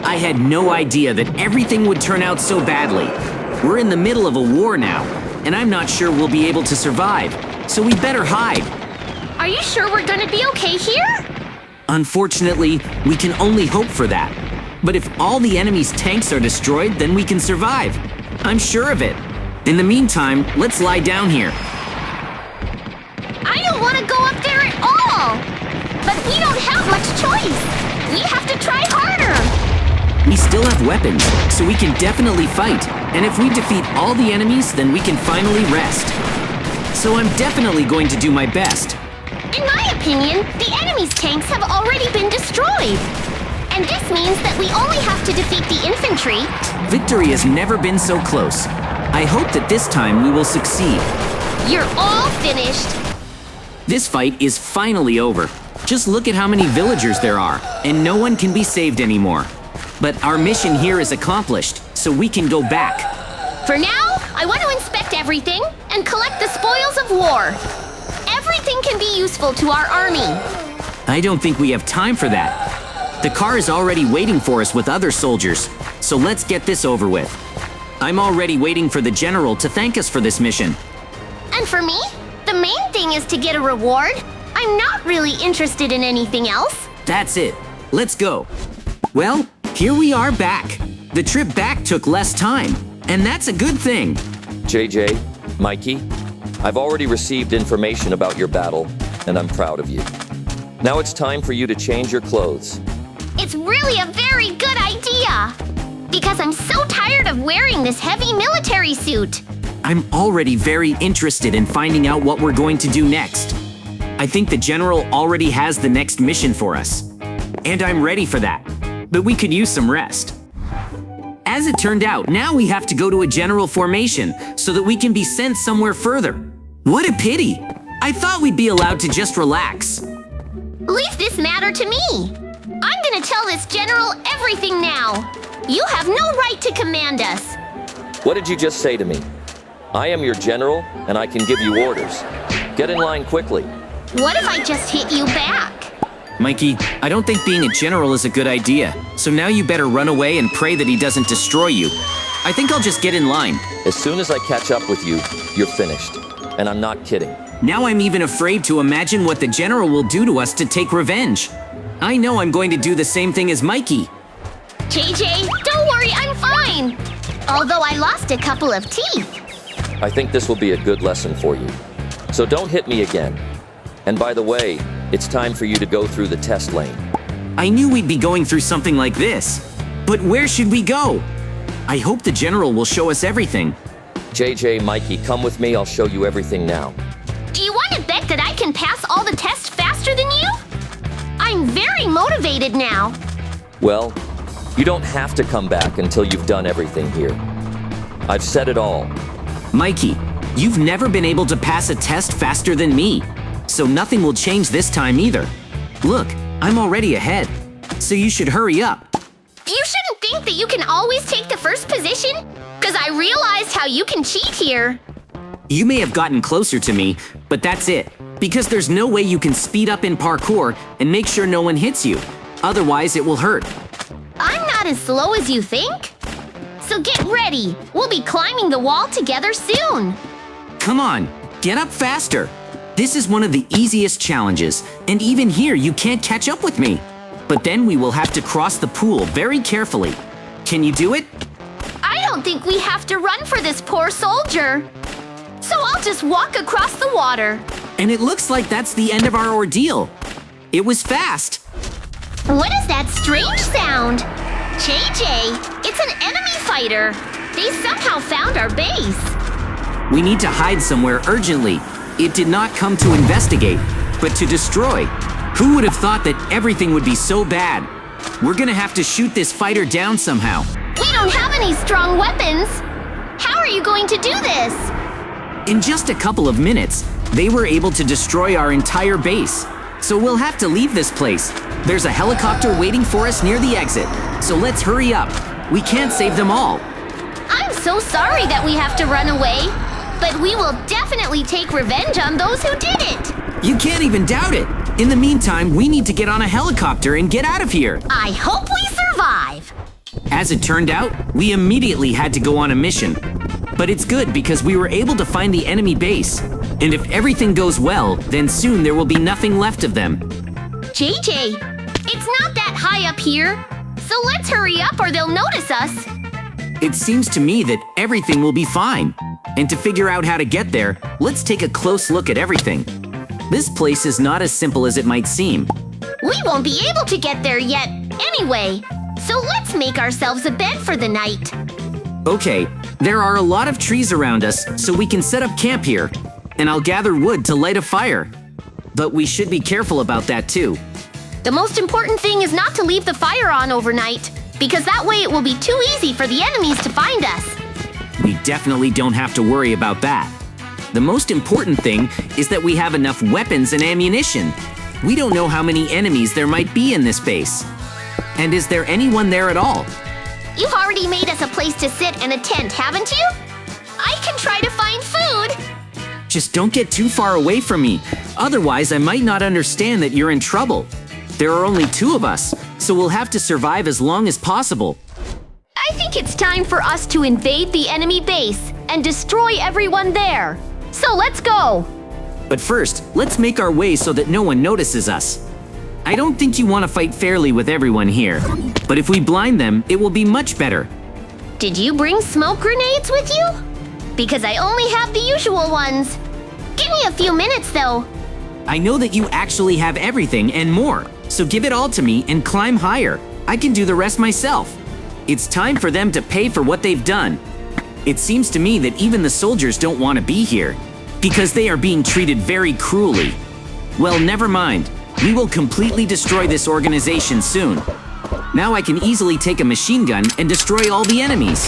I had no idea that everything would turn out so badly. We're in the middle of a war now, and I'm not sure we'll be able to survive, so we better hide. Are you sure we're gonna be okay here? Unfortunately, we can only hope for that. But if all the enemy's tanks are destroyed, then we can survive. I'm sure of it. In the meantime, let's lie down here. I don't want to go up there at all! But we don't have much choice! We have to try harder! We still have weapons, so we can definitely fight. And if we defeat all the enemies, then we can finally rest. So I'm definitely going to do my best. In my opinion, the enemy's tanks have already been destroyed. And this means that we only have to defeat the infantry. Victory has never been so close. I hope that this time we will succeed. You're all finished. This fight is finally over. Just look at how many villagers there are, and no one can be saved anymore. But our mission here is accomplished, so we can go back. For now, I want to inspect everything and collect the spoils of war. Everything can be useful to our army. I don't think we have time for that. The car is already waiting for us with other soldiers, so let's get this over with. I'm already waiting for the general to thank us for this mission. And for me, the main thing is to get a reward. I'm not really interested in anything else. That's it. Let's go. Well, here we are back. The trip back took less time, and that's a good thing. JJ, Mikey, I've already received information about your battle, and I'm proud of you. Now it's time for you to change your clothes. It's really a very good idea. Because I'm so tired of wearing this heavy military suit. I'm already very interested in finding out what we're going to do next. I think the general already has the next mission for us. And I'm ready for that. But we could use some rest. As it turned out, now we have to go to a general formation so that we can be sent somewhere further. What a pity! I thought we'd be allowed to just relax. Leave this matter to me. I'm gonna tell this general everything now. You have no right to command us. What did you just say to me? I am your general, and I can give you orders. Get in line quickly. What if I just hit you back? Mikey, I don't think being a general is a good idea. So now you better run away and pray that he doesn't destroy you. I think I'll just get in line. As soon as I catch up with you, you're finished. And I'm not kidding. Now I'm even afraid to imagine what the general will do to us to take revenge. I know I'm going to do the same thing as Mikey. JJ, don't worry, I'm fine. Although I lost a couple of teeth. I think this will be a good lesson for you. So don't hit me again. And by the way, it's time for you to go through the test lane. I knew we'd be going through something like this. But where should we go? I hope the general will show us everything. JJ, Mikey, come with me. I'll show you everything now. Do you want to bet that I can pass all the tests faster than you? I'm very motivated now. Well, you don't have to come back until you've done everything here. I've said it all. Mikey, you've never been able to pass a test faster than me. So nothing will change this time either. Look, I'm already ahead. So you should hurry up. You shouldn't think that you can always take the first position. Because I realized how you can cheat here. You may have gotten closer to me, but that's it. Because there's no way you can speed up in parkour and make sure no one hits you. Otherwise, it will hurt. I'm not as slow as you think. So get ready. We'll be climbing the wall together soon. Come on, get up faster. This is one of the easiest challenges, and even here you can't catch up with me. But then we will have to cross the pool very carefully. Can you do it? I don't think we have to run for this poor soldier. So I'll just walk across the water. And it looks like that's the end of our ordeal. It was fast. What is that strange sound? JJ, it's an enemy fighter. They somehow found our base. We need to hide somewhere urgently. It did not come to investigate, but to destroy. Who would have thought that everything would be so bad? We're gonna have to shoot this fighter down somehow. We don't have any strong weapons. How are you going to do this? In just a couple of minutes, they were able to destroy our entire base. So we'll have to leave this place. There's a helicopter waiting for us near the exit. So let's hurry up. We can't save them all. I'm so sorry that we have to run away. But we will definitely take revenge on those who did it. You can't even doubt it. In the meantime, we need to get on a helicopter and get out of here. I hope we survive. As it turned out, we immediately had to go on a mission. But it's good because we were able to find the enemy base. And if everything goes well, then soon there will be nothing left of them. JJ, it's not that high up here. So let's hurry up or they'll notice us. It seems to me that everything will be fine. And to figure out how to get there, let's take a close look at everything. This place is not as simple as it might seem. We won't be able to get there yet anyway. So let's make ourselves a bed for the night. Okay, there are a lot of trees around us, so we can set up camp here. And I'll gather wood to light a fire. But we should be careful about that too. The most important thing is not to leave the fire on overnight, because that way it will be too easy for the enemies to find us. We definitely don't have to worry about that. The most important thing is that we have enough weapons and ammunition. We don't know how many enemies there might be in this base. And is there anyone there at all? You've already made us a place to sit and a tent, haven't you? I can try to find food. Just don't get too far away from me. Otherwise, I might not understand that you're in trouble. There are only 2 of us, so we'll have to survive as long as possible. I think it's time for us to invade the enemy base and destroy everyone there. So let's go. But first, let's make our way so that no one notices us. I don't think you want to fight fairly with everyone here. But if we blind them, it will be much better. Did you bring smoke grenades with you? Because I only have the usual ones. Give me a few minutes though. I know that you actually have everything and more, so give it all to me and climb higher. I can do the rest myself. It's time for them to pay for what they've done. It seems to me that even the soldiers don't want to be here, because they are being treated very cruelly. Well, never mind. We will completely destroy this organization soon. Now I can easily take a machine gun and destroy all the enemies.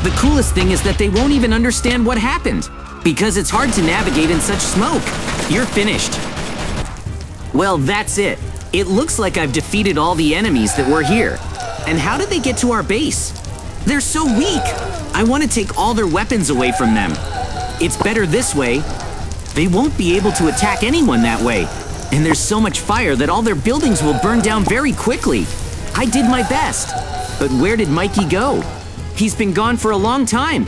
The coolest thing is that they won't even understand what happened, because it's hard to navigate in such smoke. You're finished. Well, that's it. It looks like I've defeated all the enemies that were here. And how did they get to our base? They're so weak. I want to take all their weapons away from them. It's better this way. They won't be able to attack anyone that way. And there's so much fire that all their buildings will burn down very quickly. I did my best. But where did Mikey go? He's been gone for a long time.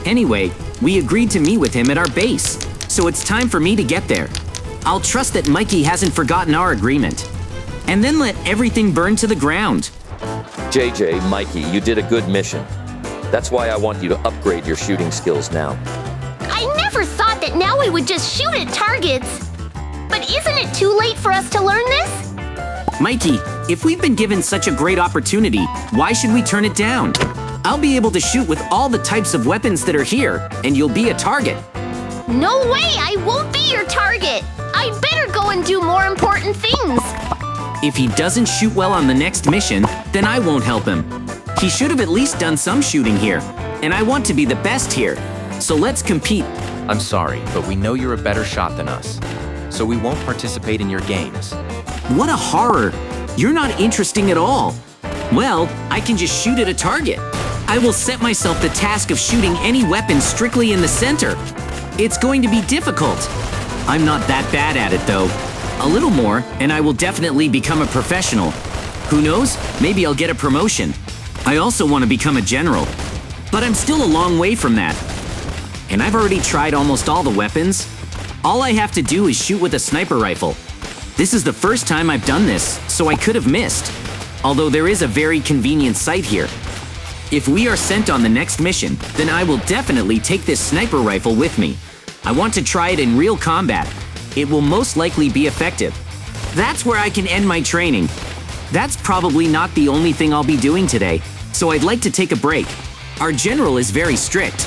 Anyway, we agreed to meet with him at our base. So it's time for me to get there. I'll trust that Mikey hasn't forgotten our agreement. And then let everything burn to the ground. JJ, Mikey, you did a good mission. That's why I want you to upgrade your shooting skills now. I never thought that now we would just shoot at targets. But isn't it too late for us to learn this? Mikey, if we've been given such a great opportunity, why should we turn it down? I'll be able to shoot with all the types of weapons that are here, and you'll be a target. No way, I won't be your target. I'd better go and do more important things. If he doesn't shoot well on the next mission, then I won't help him. He should have at least done some shooting here, and I want to be the best here. So let's compete. I'm sorry, but we know you're a better shot than us, so we won't participate in your games. What a horror! You're not interesting at all. Well, I can just shoot at a target. I will set myself the task of shooting any weapon strictly in the center. It's going to be difficult. I'm not that bad at it though. A little more, and I will definitely become a professional. Who knows? Maybe I'll get a promotion. I also want to become a general. But I'm still a long way from that. And I've already tried almost all the weapons. All I have to do is shoot with a sniper rifle. This is the first time I've done this, so I could have missed. Although there is a very convenient sight here. If we are sent on the next mission, then I will definitely take this sniper rifle with me. I want to try it in real combat. It will most likely be effective. That's where I can end my training. That's probably not the only thing I'll be doing today, so I'd like to take a break. Our general is very strict.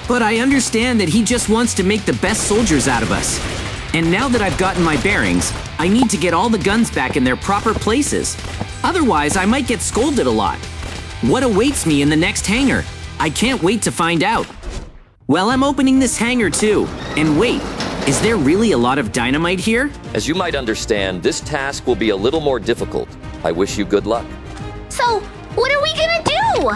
But I understand that he just wants to make the best soldiers out of us. And now that I've gotten my bearings, I need to get all the guns back in their proper places. Otherwise, I might get scolded a lot. What awaits me in the next hangar? I can't wait to find out. Well, I'm opening this hangar too. And wait, is there really a lot of dynamite here? As you might understand, this task will be a little more difficult. I wish you good luck. So, what are we gonna do?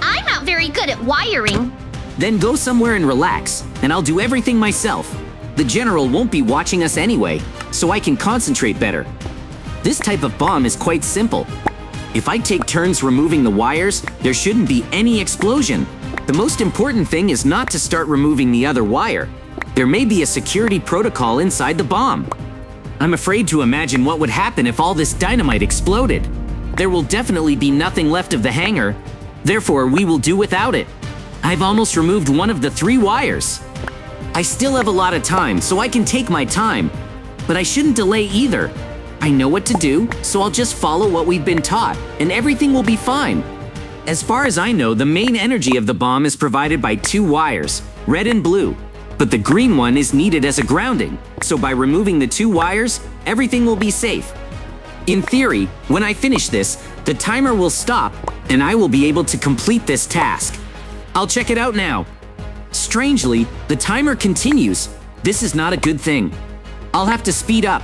I'm not very good at wiring. Then go somewhere and relax, and I'll do everything myself. The general won't be watching us anyway, so I can concentrate better. This type of bomb is quite simple. If I take turns removing the wires, there shouldn't be any explosion. The most important thing is not to start removing the other wire. There may be a security protocol inside the bomb. I'm afraid to imagine what would happen if all this dynamite exploded. There will definitely be nothing left of the hangar. Therefore, we will do without it. I've almost removed one of the 3 wires. I still have a lot of time, so I can take my time. But I shouldn't delay either. I know what to do, so I'll just follow what we've been taught, and everything will be fine. As far as I know, the main energy of the bomb is provided by 2 wires, red and blue. But the green one is needed as a grounding, so by removing the 2 wires, everything will be safe. In theory, when I finish this, the timer will stop, and I will be able to complete this task. I'll check it out now. Strangely, the timer continues. This is not a good thing. I'll have to speed up.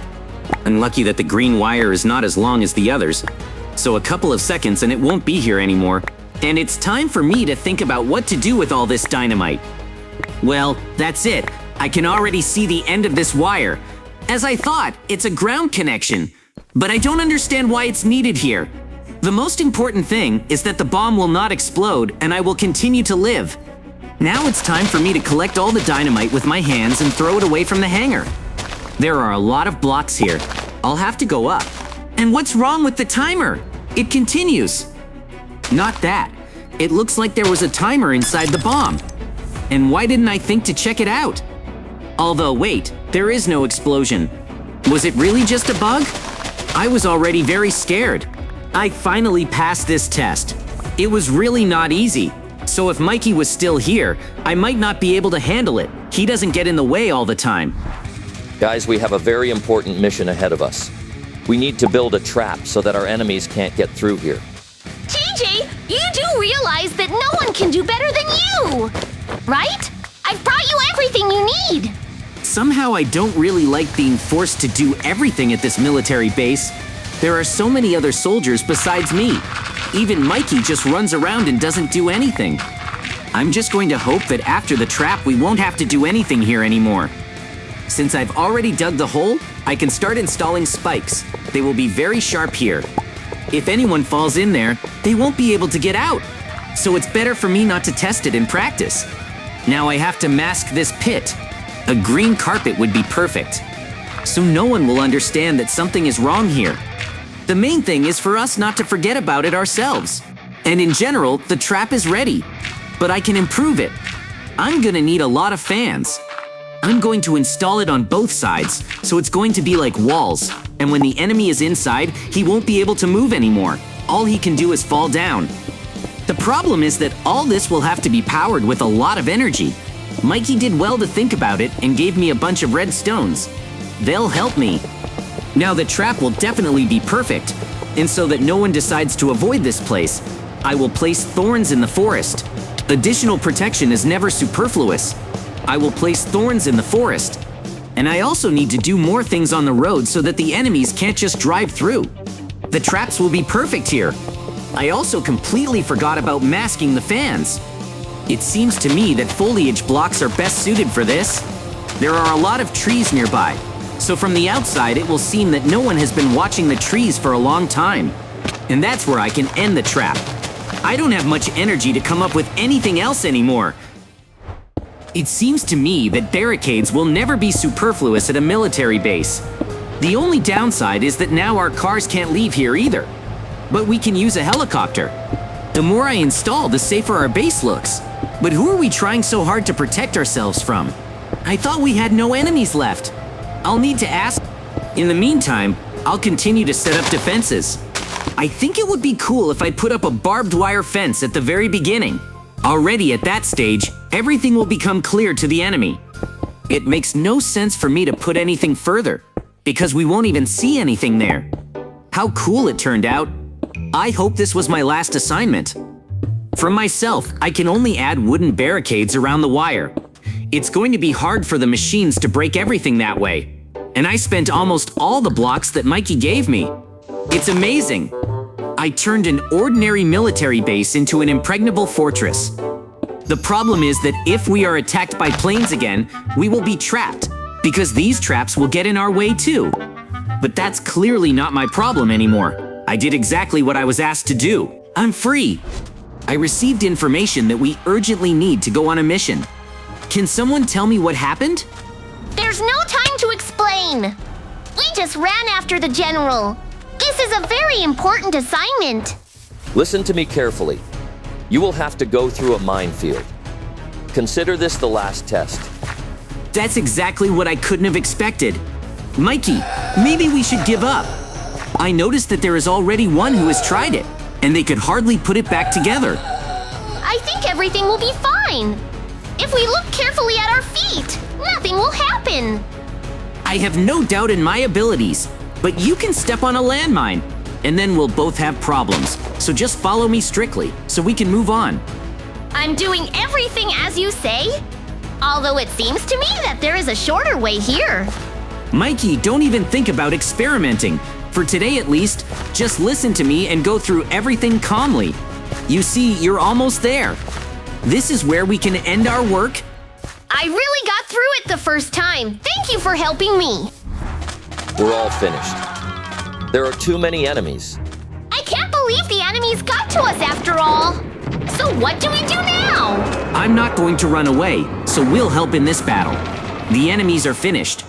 Unlucky that the green wire is not as long as the others. So a couple of seconds and it won't be here anymore. And it's time for me to think about what to do with all this dynamite. Well, that's it. I can already see the end of this wire. As I thought, it's a ground connection. But I don't understand why it's needed here. The most important thing is that the bomb will not explode and I will continue to live. Now it's time for me to collect all the dynamite with my hands and throw it away from the hangar. There are a lot of blocks here. I'll have to go up. And what's wrong with the timer? It continues. Not that. It looks like there was a timer inside the bomb. And why didn't I think to check it out? Although, wait, there is no explosion. Was it really just a bug? I was already very scared. I finally passed this test. It was really not easy. So if Mikey was still here, I might not be able to handle it. He doesn't get in the way all the time. Guys, we have a very important mission ahead of us. We need to build a trap so that our enemies can't get through here. JJ, you do realize that no one can do better than you, right? I've brought you everything you need. Somehow I don't really like being forced to do everything at this military base. There are so many other soldiers besides me. Even Mikey just runs around and doesn't do anything. I'm just going to hope that after the trap we won't have to do anything here anymore. Since I've already dug the hole, I can start installing spikes. They will be very sharp here. If anyone falls in there, they won't be able to get out. So it's better for me not to test it in practice. Now I have to mask this pit. A green carpet would be perfect. So no one will understand that something is wrong here. The main thing is for us not to forget about it ourselves. And in general, the trap is ready. But I can improve it. I'm gonna need a lot of fans. I'm going to install it on both sides, so it's going to be like walls. And when the enemy is inside, he won't be able to move anymore. All he can do is fall down. The problem is that all this will have to be powered with a lot of energy. Mikey did well to think about it and gave me a bunch of red stones. They'll help me. Now the trap will definitely be perfect, and so that no one decides to avoid this place, I will place thorns in the forest. Additional protection is never superfluous. I will place thorns in the forest. And I also need to do more things on the road so that the enemies can't just drive through. The traps will be perfect here. I also completely forgot about masking the fans. It seems to me that foliage blocks are best suited for this. There are a lot of trees nearby, so from the outside it will seem that no one has been watching the trees for a long time. And that's where I can end the trap. I don't have much energy to come up with anything else anymore. It seems to me that barricades will never be superfluous at a military base. The only downside is that now our cars can't leave here either. But we can use a helicopter. The more I install, the safer our base looks. But who are we trying so hard to protect ourselves from? I thought we had no enemies left. I'll need to ask. In the meantime, I'll continue to set up defenses. I think it would be cool if I put up a barbed wire fence at the very beginning. Already at that stage, everything will become clear to the enemy. It makes no sense for me to put anything further, because we won't even see anything there. How cool it turned out. I hope this was my last assignment. For myself, I can only add wooden barricades around the wire. It's going to be hard for the machines to break everything that way. And I spent almost all the blocks that Mikey gave me. It's amazing. I turned an ordinary military base into an impregnable fortress. The problem is that if we are attacked by planes again, we will be trapped, because these traps will get in our way too. But that's clearly not my problem anymore. I did exactly what I was asked to do. I'm free. I received information that we urgently need to go on a mission. Can someone tell me what happened? There's no time to explain. We just ran after the general. This is a very important assignment. Listen to me carefully. You will have to go through a minefield. Consider this the last test. That's exactly what I couldn't have expected. Mikey, maybe we should give up. I noticed that there is already one who has tried it, and they could hardly put it back together. I think everything will be fine. If we look carefully at our feet, nothing will happen. I have no doubt in my abilities, but you can step on a landmine, and then we'll both have problems. So just follow me strictly, so we can move on. I'm doing everything as you say, although it seems to me that there is a shorter way here. Mikey, don't even think about experimenting. For today at least, just listen to me and go through everything calmly. You see, you're almost there. This is where we can end our work. I really got through it the first time. Thank you for helping me. We're all finished. There are too many enemies. I can't believe the enemies got to us after all. So what do we do now? I'm not going to run away, so we'll help in this battle. The enemies are finished.